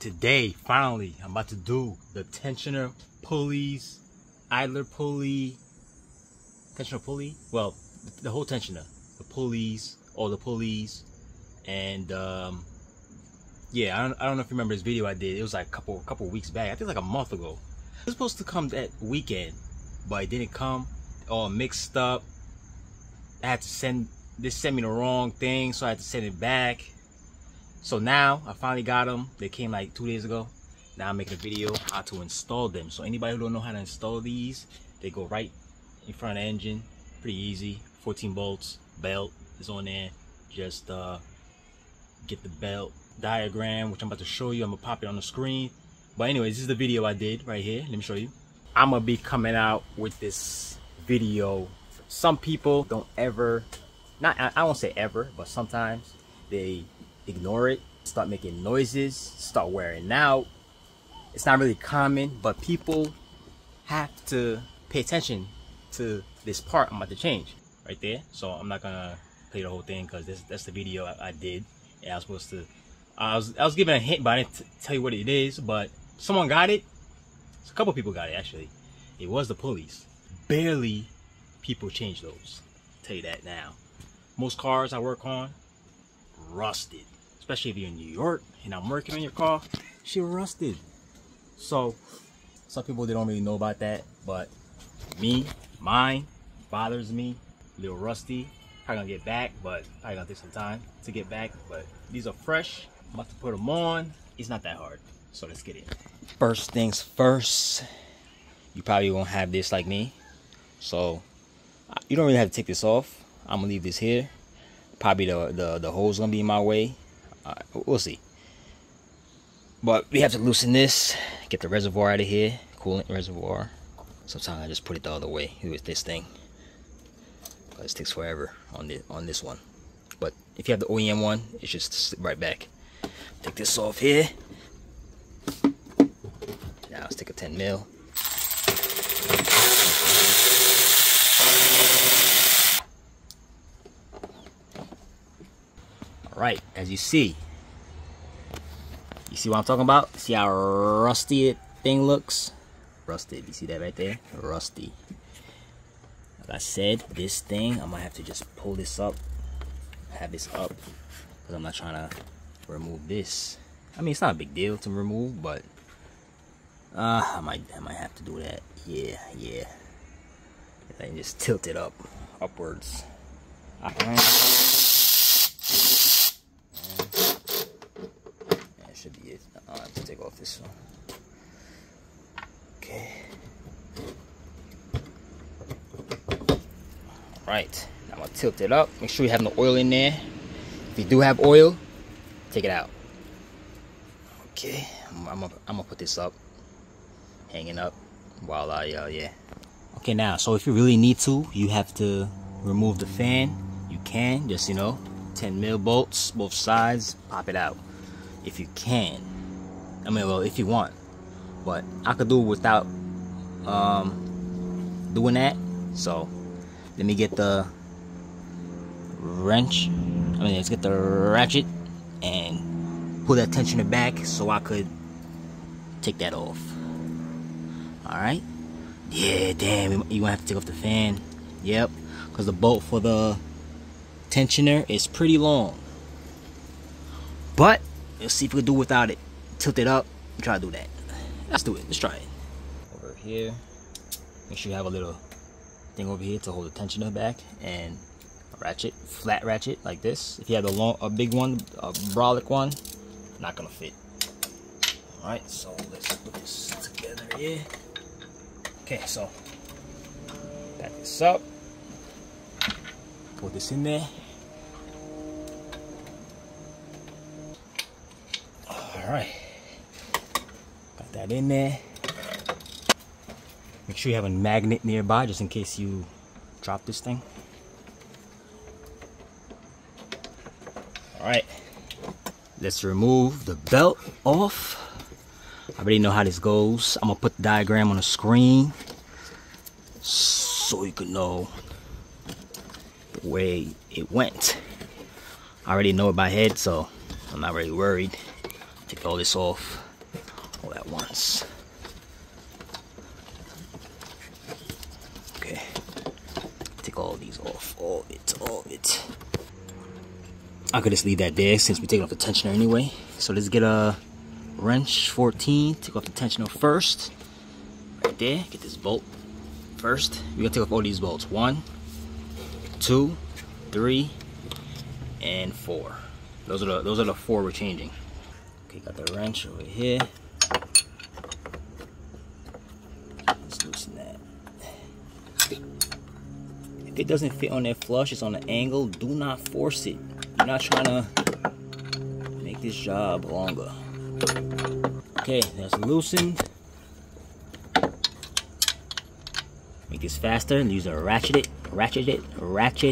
today, finally, I'm about to do the tensioner pulleys, idler pulley, tensioner pulley. Well, the whole tensioner, the pulleys, all the pulleys, and yeah, I don't know if you remember this video I did. It was like a couple weeks back. I think like a month ago. It was supposed to come that weekend, but it didn't come. All mixed up. I had to send me the wrong thing, so I had to send it back. So now I finally got them. They came like 2 days ago. Now I'm making a video how to install them. So anybody who don't know how to install these, they go right in front of the engine. Pretty easy. 14 bolts, belt is on there. Just get the belt diagram, which I'm about to show you. I'm gonna pop it on the screen. But anyways, this is the video I did right here. Let me show you. I'm gonna be coming out with this video. Some people don't ever, I won't say ever, but sometimes they ignore it, start making noises, start wearing out. It's not really common, but people have to pay attention to this part I'm about to change right there. So I'm not gonna play the whole thing because that's the video I did. And I was supposed to, I was giving a hint, but I didn't tell you what it is. But someone got it. A couple people got it actually. It was the pulleys. Barely people change those. I'll tell you that now. Most cars I work on, rusted. Especially if you're in New York and I'm working on your car, she rusted. So some people, they don't really know about that, but mine bothers me. A little rusty. Probably gonna get back, but probably gonna take some time to get back. But these are fresh. I'm about to put them on. It's not that hard. So let's get it. First things first, you probably won't have this like me. So you don't really have to take this off. I'm gonna leave this here. Probably the hole's gonna be in my way. We'll see. But we have to loosen this, get the reservoir out of here, coolant reservoir. Sometimes I just put it the other way with this thing. It takes forever on this one. But if you have the OEM one, it should slip right back. Take this off here. Now let's take a 10 mil. Right, as you see what I'm talking about? See how rusty it thing looks? Rusted, you see that right there? Rusty. Like I said, this thing, I'm gonna have to just pull this up, have this up, because I'm not trying to remove this. I mean, it's not a big deal to remove, but I might have to do that. Yeah. I can just tilt it upwards. Should be it. I have to take off this one. Okay. Right. Now I'm gonna tilt it up. Make sure you have no oil in there. If you do have oil, take it out. Okay. I'm gonna put this up, hanging up while yeah. Okay, now so if you really need to, you have to remove the fan. You can just 10 mil bolts both sides, pop it out. If you can, I mean, well, if you want, but I could do it without doing that. So let me get the wrench. Let's get the ratchet and pull that tensioner back so I could take that off. All right. Yeah, damn, you gonna have to take off the fan. Yep, because the bolt for the tensioner is pretty long. But let's see if we can do without it. Tilt it up and try to do that. Let's do it. Let's try it. Over here. Make sure you have a little thing over here to hold the tensioner back, and a ratchet, flat ratchet like this. If you have a big one, a brolic one, not gonna fit. Alright, so let's put this together here. Okay, so back this up. Put this in there. Alright, got that in there. Make sure you have a magnet nearby just in case you drop this thing. Alright, let's remove the belt off. I already know how this goes. I'm gonna put the diagram on the screen so you can know the way it went. I already know it by head, so I'm not really worried. Take all this off. all at once. Okay, take all these off, all of it. I could just leave that there since we're taking off the tensioner anyway. So let's get a wrench 14, take off the tensioner first. Right there, get this bolt first. We're gonna take off all these bolts. 1, 2, 3, and 4. Those are the 4 we're changing. Okay, got the wrench over here. Let's loosen that. If it doesn't fit on there flush, it's on an angle, do not force it. You're not trying to make this job longer. Okay, that's loosened. Make this faster. Use a ratchet ratchet wrench.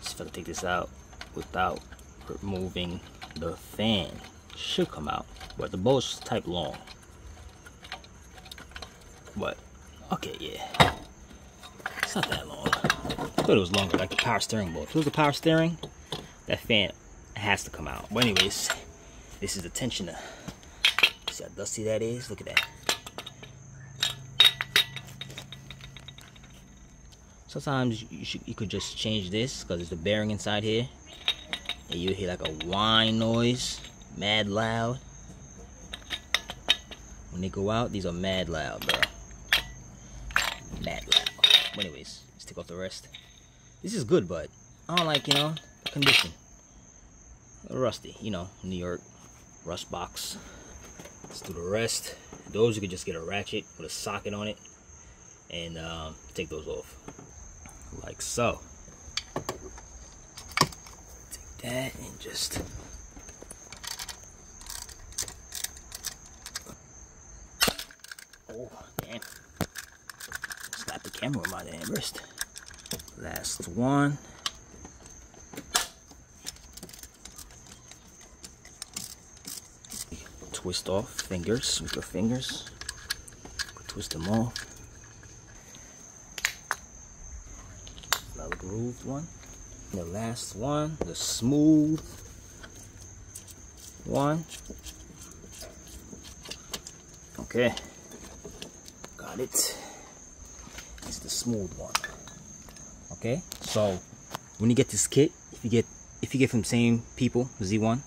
Just gotta take this out without removing the fan. Should come out, but the bolt's type long. But okay, yeah, it's not that long. I thought it was longer, like the power steering bolt. If it was the power steering, that fan has to come out. But anyways, this is the tensioner. See how dusty that is? Look at that. Sometimes you could just change this because it's the bearing inside here, and you hear like a whine noise, mad loud. When they go out, these are mad loud, bro. Mad loud. But anyways, let's take off the rest. This is good, but I don't like, the condition. Rusty, New York rust box. Let's do the rest. Those you could just get a ratchet with a socket on it and take those off like so. Take that and just damn, slap the camera with my damn wrist. Last one. Twist off fingers with your fingers. Twist them off. Another grooved one. And the last one, the smooth one. Okay, got it. It's the smooth one. Okay, so when you get this kit, if you get from the same people, Z1.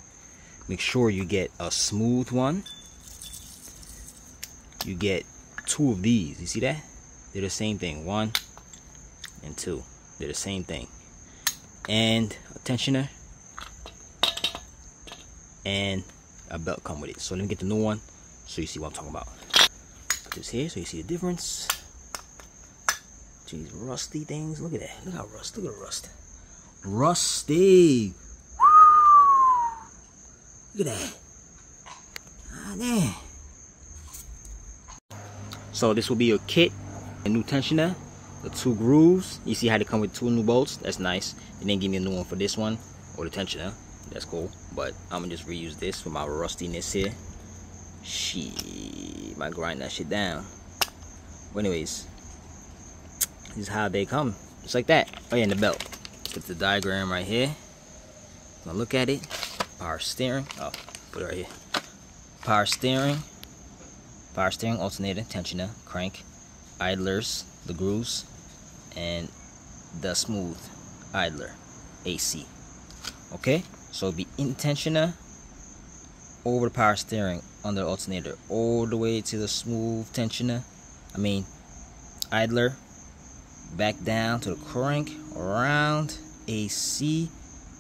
Make sure you get a smooth one. You get 2 of these. You see that? They're the same thing. 1 and 2. They're the same thing. And a tensioner and a belt come with it. So let me get the new one so you see what I'm talking about. Put this here so you see the difference. These rusty things. Look at that. Look how rust. Look at the rust. Rusty. Look at that. Ah, damn. So this will be your kit. A new tensioner. The 2 grooves. You see how they come with 2 new bolts? That's nice. They didn't give me a new one for this one. Or the tensioner. That's cool. But I'm going to just reuse this for my rustiness here. Shit. Might grind that shit down. But anyways. This is how they come. Just like that. Oh yeah, and the belt. Put the diagram right here. Now look at it. Power steering. Oh, put it right here. Power steering, alternator, tensioner, crank, idlers, the grooves, and the smooth idler, AC. Okay, so it'll be in tensioner, over the power steering, under the alternator, all the way to the smooth tensioner. Idler, back down to the crank, around, AC,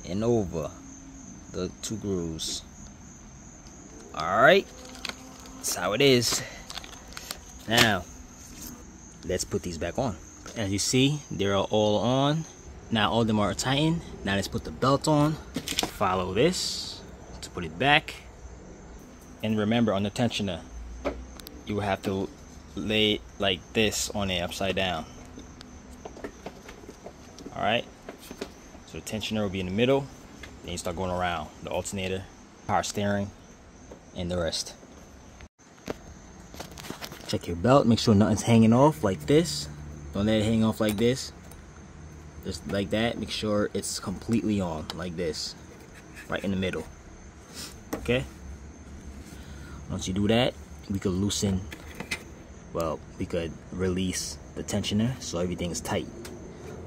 and over the 2 grooves. Alright, that's how it is. Now let's put these back on. As you see, they're all on. Now all of them are tightened. Now let's put the belt on. Follow this to put it back. And remember, on the tensioner, you will have to lay it like this on it, upside down. Alright, so the tensioner will be in the middle. Then you start going around the alternator, power steering, and the rest. Check your belt, make sure nothing's hanging off like this. Don't let it hang off like this. just like that. Make sure it's completely on, like this, right in the middle. Okay, once you do that, we could loosen, well, we could release the tensioner so everything is tight.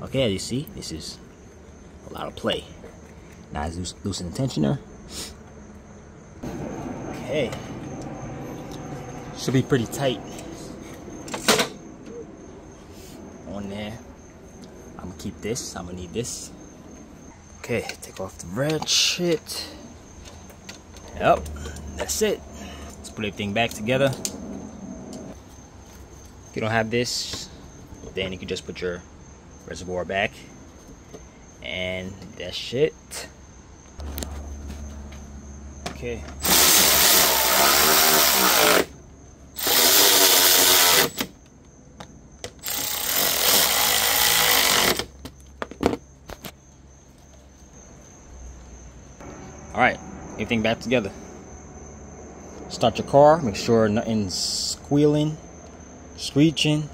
Okay, as you see, this is a lot of play. Now let's loosen the tensioner. Okay, should be pretty tight on there. I'm gonna keep this, I'm gonna need this. Okay, take off the red shit. Yep, that's it. Let's put everything back together. If you don't have this, then you can just put your reservoir back. And that's it. Okay. Alright, everything back together. Start your car, make sure nothing's squealing, screeching,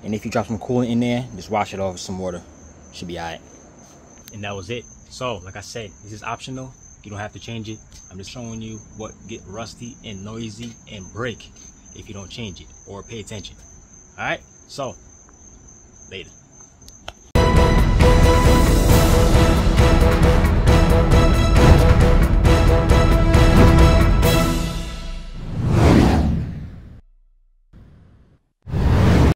and if you drop some coolant in there, just wash it off with some water. Should be alright. And that was it. So, like I said, this is optional. You don't have to change it. I'm just showing you what get rusty and noisy and break if you don't change it or pay attention. Alright, so later.